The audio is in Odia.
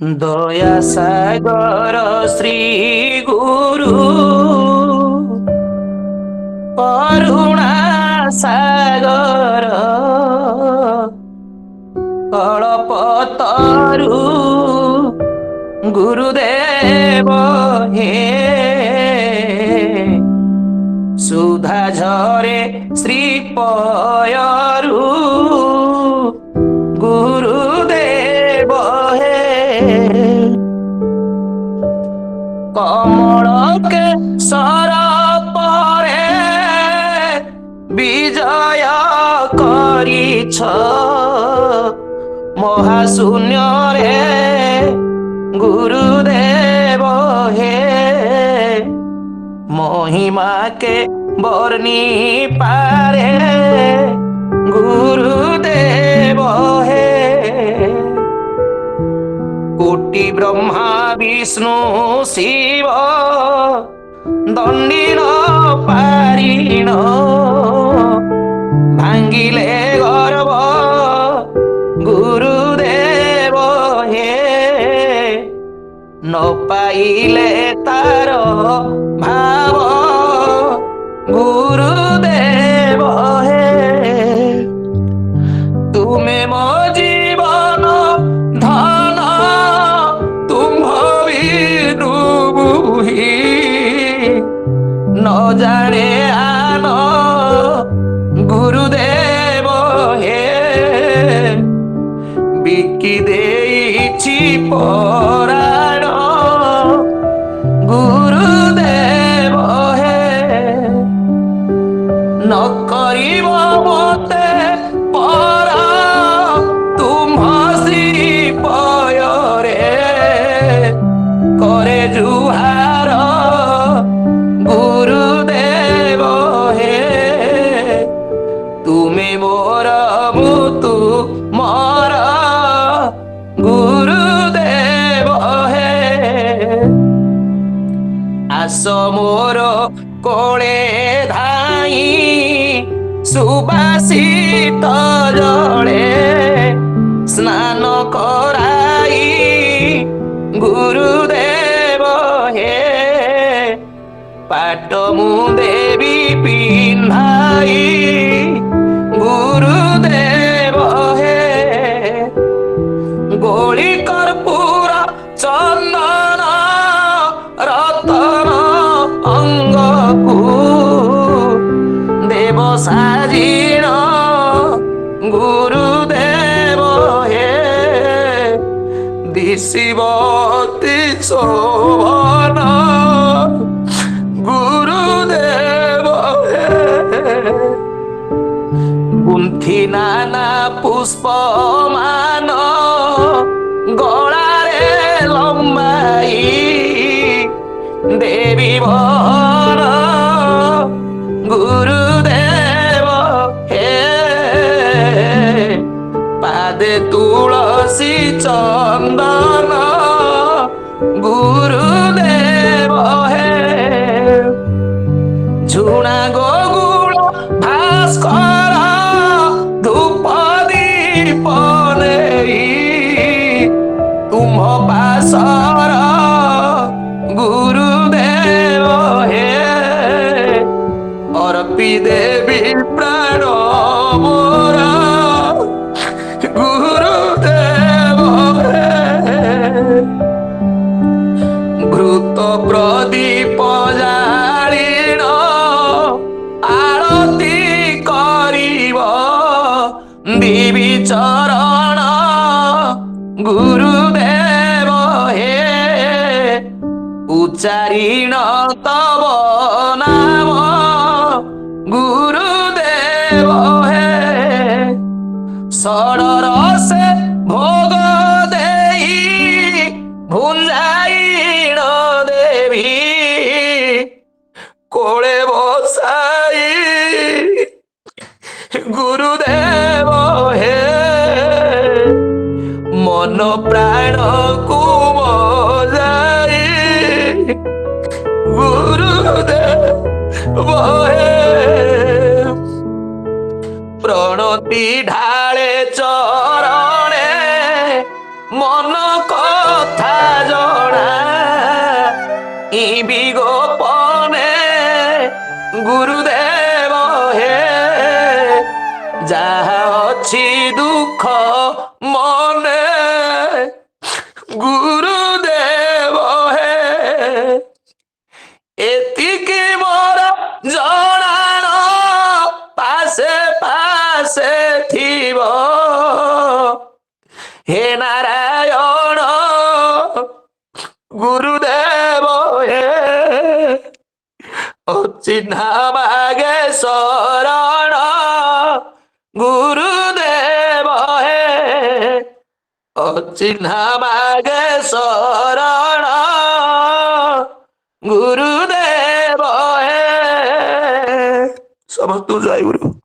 দয়া সাগর শ্রী গুরু করুণা সাগর কଳ୍পତরু গুরুদেব হে সুধা ঝরে শ্রীপয়রু গুরুদেব হে কমলকে সরপরে বিজয় করিছ মহাশূন্যরে গুরুদেব হে মহিমাকে বর্ণি পারে গুরুদেব হে কোটি ব্রহ্মা বিষ্ণু শিব দণ্ডিন পারিণ ভাঙ্গিলে গর্ব গুরুদেব হে ନ ପାଇଲେ ତାର ଭାବ ଗୁରୁଦେବ ହେ ତୁମେ ମୋ ଜୀବନ ଧନ ତୁମ୍ଭ ବିନୁ ବୁହି ନ ଜାଣେ ଆନ ଗୁରୁଦେବ ହେ ବିକି ଦେଇଛି ପରାଣ ଗୁରୁଦେବ ହେ ନ କରିବ ମୋତେ ପର ତୁମ୍ଭ ଶ୍ରୀପୟରେ କରେ ଜୁହାର ଗୁରୁଦେବ ହେ ତୁମେ ମୋର ମୁଁ ତୁମର ଗୁରୁଦେବ ହେ ଆସ ମୋର କୋଳେ ଧାଇ ସୁବାସିତ ଜଳେ ସ୍ନାନ କରାଇ ଗୁରୁଦେବ ହେ ପାଟ ମୁଁ ଦେବି ପିନ୍ଧାଇ ଗୁରୁଦେବ ହେ ଗୋଳି କର୍ପୂର ଚନ୍ଦନ ରତନ ଅଙ୍ଗକୁ ଦେବ ସାଜିଣ ଗୁରୁଦେବ ହେ ଦିଶିବ ଅତି ଶୋଭନ ଗୁରୁଦେବ ହେ ଗୁନ୍ଥି ନାନା ପୁଷ୍ପମାନ ଗଳାରେ ଲମ୍ବାଇ ଦେବୀ ଭର ଗୁରୁଦେବ ହେ ପାଦେ ତୁଳସୀ ଚନ୍ଦନ ଗୁରୁଦେବ ହେ ଝୁଣା ଗୋଗୁଳ ଭାସ୍କର ଧୂପ ଦୀପ ନେଇ ତୁମ୍ଭ ପାଶର ଗୁରୁଦେବ ହେ ଅର୍ପି ଦେବି ପ୍ରାଣ ମୋର ଗୁରୁଦେବ ହେ ଘୃତ ପ୍ରଦୀପ ଜାଳିଣ ଆଳତି କରିବ ଦେବୀ ଚରଣ ଗୁରୁଦେବ ହେ ଉଚ୍ଚାରିଣ ତବ ନାମ ଗୁରୁଦେବ ହେ ଷଡ଼ର ସେ ଭୋଗ ଦେଇ ଭୁଞ୍ଜାଇଣ ଦେବୀ କୋଳେ ବସାଇ ଗୁରୁଦେବ ହେ ମନ ପ୍ରାଣକୁ ମଜାଇ ଗୁରୁଦେବ ହେ প্রণতি ঢালে চরণে মন কথা ଜାଣିବି ଗୋପନେ ଗୁରୁଦେବ ହେ ଯାହା ଅଛି ଦୁଃଖ ମନେ ଗୁରୁଦେବ ହେ ଏତିକି ମୋର ଜଣାଣ ପାଶେ ପାଶେ ଥିବ ହେ ନାରାୟଣ ଗୁରୁଦେବ ହେ ଅଚିହ୍ନା ମାଗେ ଶରଣ ଗୁରୁଦେବ ହେ ଅଚିହ୍ନା ମାଗେ ଶରଣ ଗୁରୁଦେବ ହେ ସମସ୍ତଙ୍କୁ ଜୟ ଗୁରୁ।